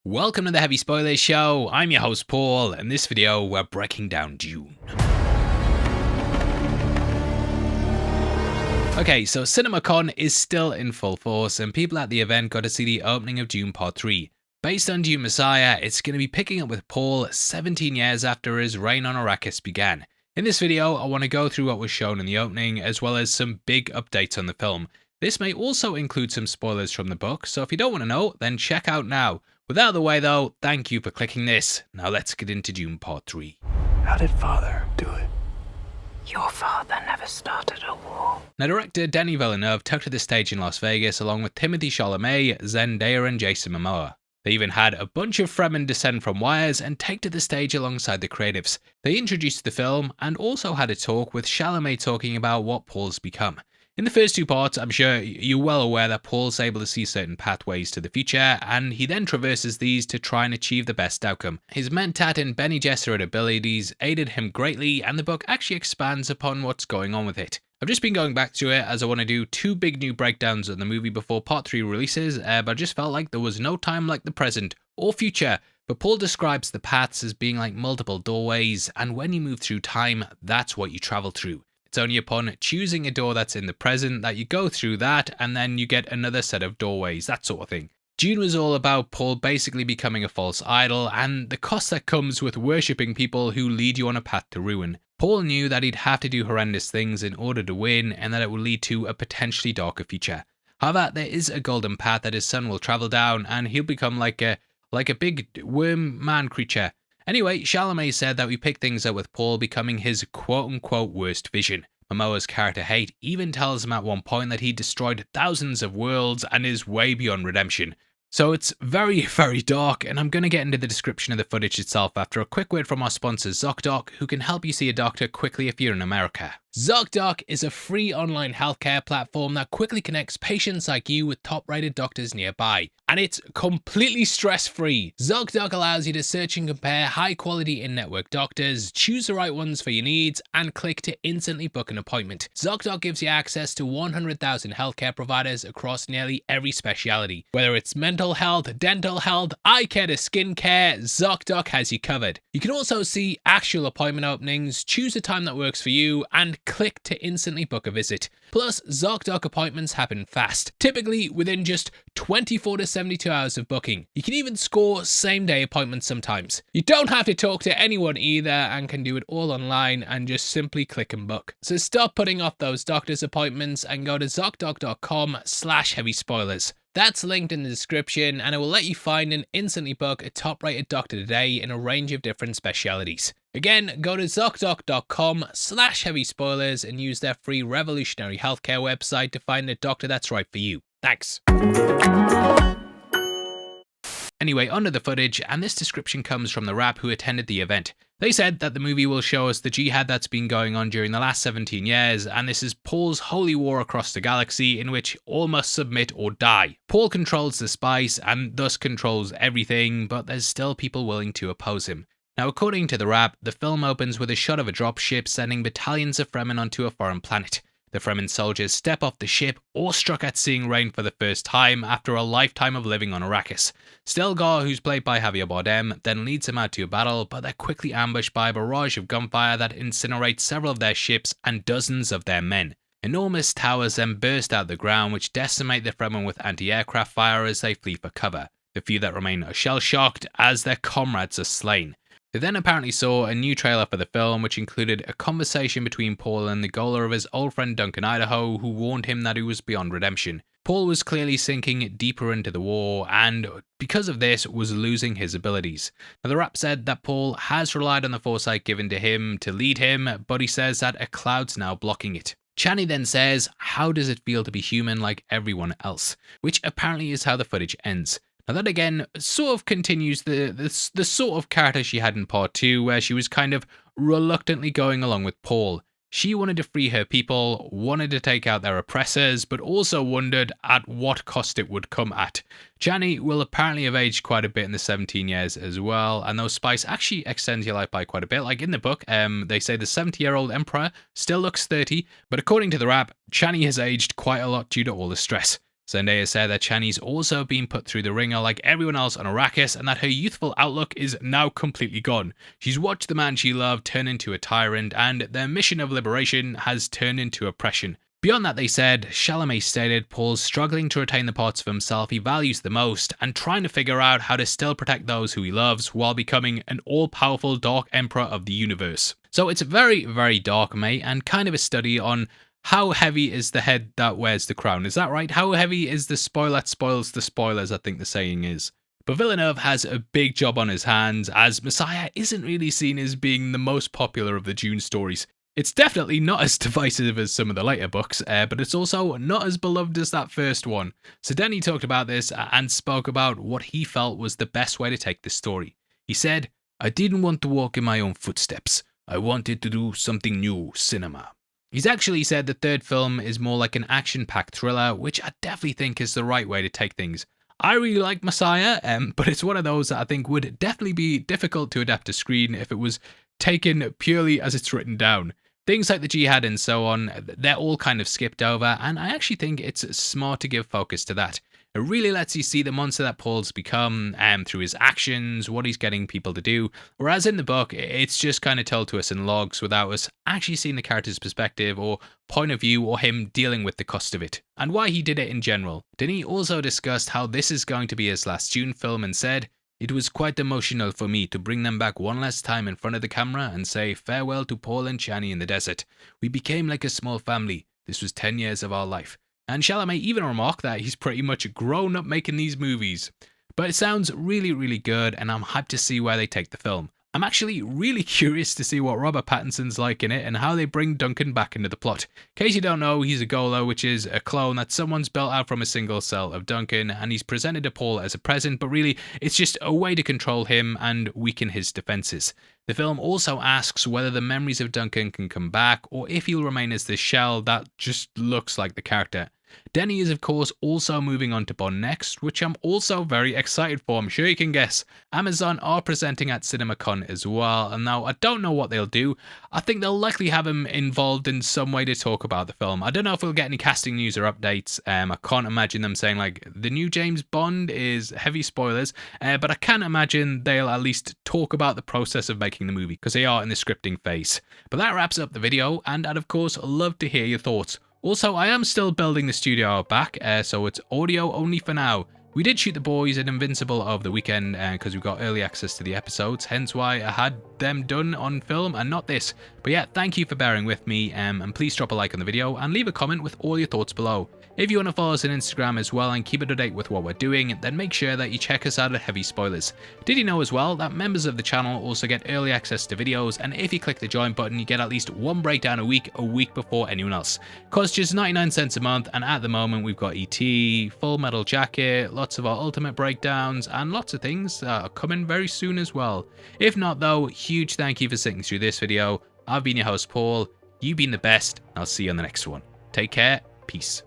Welcome to the Heavy Spoilers Show. I'm your host Paul, and in this video we're breaking down Dune. Okay, so Cinemacon is still in full force, and people at the event got to see the opening of Dune Part 3. Based on Dune Messiah, it's going to be picking up with Paul 17 years after his reign on Arrakis began. In this video, I want to go through what was shown in the opening, as well as some big updates on the film. This may also include some spoilers from the book, so if you don't want to know, then check out now. With that out of the way though, thank you for clicking this. Now let's get into Dune Part 3. How did Father do it? Your father never started a war. Now, director Denis Villeneuve took to the stage in Las Vegas along with Timothée Chalamet, Zendaya and Jason Momoa. They even had a bunch of Fremen descend from wires and take to the stage alongside the creatives. They introduced the film and also had a talk with Chalamet talking about what Paul's become. In the first two parts, I'm sure you're well aware that Paul's able to see certain pathways to the future, and he then traverses these to try and achieve the best outcome. His mentat and Bene Gesserit abilities aided him greatly, and the book actually expands upon what's going on with it. I've just been going back to it as I want to do two big new breakdowns of the movie before Part 3 releases, but I just felt like there was no time like the present or future. But Paul describes the paths as being like multiple doorways, and when you move through time, that's what you travel through. It's only upon choosing a door that's in the present that you go through that, and then you get another set of doorways, that sort of thing. Dune was all about Paul basically becoming a false idol, and the cost that comes with worshipping people who lead you on a path to ruin. Paul knew that he'd have to do horrendous things in order to win, and that it would lead to a potentially darker future. However, there is a golden path that his son will travel down, and he'll become like a big worm man creature. Anyway, Chalamet said that we picked things up with Paul becoming his quote-unquote worst vision. Momoa's character Hate even tells him at one point that he destroyed thousands of worlds and is way beyond redemption. So it's very, very dark, and I'm going to get into the description of the footage itself after a quick word from our sponsor ZocDoc, who can help you see a doctor quickly if you're in America. ZocDoc is a free online healthcare platform that quickly connects patients like you with top-rated doctors nearby. And it's completely stress-free. ZocDoc allows you to search and compare high-quality in-network doctors, choose the right ones for your needs, and click to instantly book an appointment. ZocDoc gives you access to 100,000 healthcare providers across nearly every specialty. Whether it's mental health, dental health, eye care to skin care, ZocDoc has you covered. You can also see actual appointment openings, choose a time that works for you, and click to instantly book a visit. Plus, ZocDoc appointments happen fast, typically within just 24 to 72 hours of booking. You can even score same-day appointments sometimes. You don't have to talk to anyone either, and can do it all online and just simply click and book. So stop putting off those doctor's appointments and go to ZocDoc.com/heavyspoilers. That's linked in the description, and it will let you find and instantly book a top-rated doctor today in a range of different specialities. Again, go to ZocDoc.com/heavyspoilers and use their free revolutionary healthcare website to find a doctor that's right for you. Thanks. Anyway, onto the footage, and this description comes from the rap who attended the event. They said that the movie will show us the jihad that's been going on during the last 17 years, and this is Paul's holy war across the galaxy in which all must submit or die. Paul controls the spice and thus controls everything, but there's still people willing to oppose him. Now, according to the rap, the film opens with a shot of a dropship sending battalions of Fremen onto a foreign planet. The Fremen soldiers step off the ship, awestruck at seeing rain for the first time after a lifetime of living on Arrakis. Stilgar, who's played by Javier Bardem, then leads them out to a battle, but they're quickly ambushed by a barrage of gunfire that incinerates several of their ships and dozens of their men. Enormous towers then burst out of the ground, which decimate the Fremen with anti-aircraft fire as they flee for cover. The few that remain are shell-shocked as their comrades are slain. They then apparently saw a new trailer for the film, which included a conversation between Paul and the goaler of his old friend Duncan Idaho, who warned him that he was beyond redemption. Paul was clearly sinking deeper into the war, and because of this, was losing his abilities. Now, the rap said that Paul has relied on the foresight given to him to lead him, but he says that a cloud's now blocking it. Chani then says, "How does it feel to be human like everyone else?" Which apparently is how the footage ends. Now that again sort of continues the sort of character she had in part 2, where she was kind of reluctantly going along with Paul. She wanted to free her people, wanted to take out their oppressors, but also wondered at what cost it would come at. Chani will apparently have aged quite a bit in the 17 years as well, and those spice actually extends your life by quite a bit. Like in the book, they say the 70-year-old emperor still looks 30, but according to the rap, Chani has aged quite a lot due to all the stress. Zendaya said that Chani's also been put through the ringer like everyone else on Arrakis, and that her youthful outlook is now completely gone. She's watched the man she loved turn into a tyrant, and their mission of liberation has turned into oppression. Beyond that, they said, Chalamet stated Paul's struggling to retain the parts of himself he values the most, and trying to figure out how to still protect those who he loves, while becoming an all-powerful Dark Emperor of the universe. So it's very, very dark, mate, and kind of a study on how heavy is the head that wears the crown. Is that right? How heavy is the spoil that spoils the spoilers, I think the saying is. But Villeneuve has a big job on his hands, as Messiah isn't really seen as being the most popular of the Dune stories. It's definitely not as divisive as some of the later books, but it's also not as beloved as that first one. So Denny talked about this and spoke about what he felt was the best way to take this story. He said, "I didn't want to walk in my own footsteps. I wanted to do something new, cinema." He's actually said the third film is more like an action-packed thriller, which I definitely think is the right way to take things. I really like Messiah, but it's one of those that I think would definitely be difficult to adapt to screen if it was taken purely as it's written down. Things like the jihad and so on, they're all kind of skipped over, and I actually think it's smart to give focus to that. It really lets you see the monster that Paul's become through his actions, what he's getting people to do, whereas in the book, it's just kind of told to us in logs without us actually seeing the character's perspective or point of view or him dealing with the cost of it, and why he did it in general. Denis also discussed how this is going to be his last Dune film and said, "It was quite emotional for me to bring them back one last time in front of the camera and say farewell to Paul and Chani in the desert. We became like a small family. This was 10 years of our life." And Chalamet even remarked that he's pretty much grown up making these movies. But it sounds really, really good, and I'm hyped to see where they take the film. I'm actually really curious to see what Robert Pattinson's like in it and how they bring Duncan back into the plot. In case you don't know, he's a Golo, which is a clone that someone's built out from a single cell of Duncan, and he's presented to Paul as a present, but really it's just a way to control him and weaken his defenses. The film also asks whether the memories of Duncan can come back, or if he'll remain as this shell that just looks like the character. Denny is of course also moving on to Bond next, which I'm also very excited for. I'm sure you can guess. Amazon are presenting at Cinemacon as well, and now I don't know what they'll do. I think they'll likely have him involved in some way to talk about the film. I don't know if we'll get any casting news or updates. I can't imagine them saying like the new James Bond is heavy spoilers, but I can imagine they'll at least talk about the process of making the movie because they are in the scripting phase. But that wraps up the video, and I'd of course love to hear your thoughts. Also, I am still building the studio out back, so it's audio only for now. We did shoot The Boys and Invincible over the weekend because we got early access to the episodes, hence why I had them done on film and not this. But yeah, thank you for bearing with me, and please drop a like on the video and leave a comment with all your thoughts below. If you want to follow us on Instagram as well and keep up to date with what we're doing, then make sure that you check us out at Heavy Spoilers. Did you know as well that members of the channel also get early access to videos, and if you click the join button you get at least one breakdown a week before anyone else. Costs just 99 cents a month, and at the moment we've got ET, Full Metal Jacket, lots of our Ultimate breakdowns, and lots of things that are coming very soon as well. If not though, huge thank you for sitting through this video. I've been your host Paul, you've been the best, and I'll see you on the next one. Take care, peace.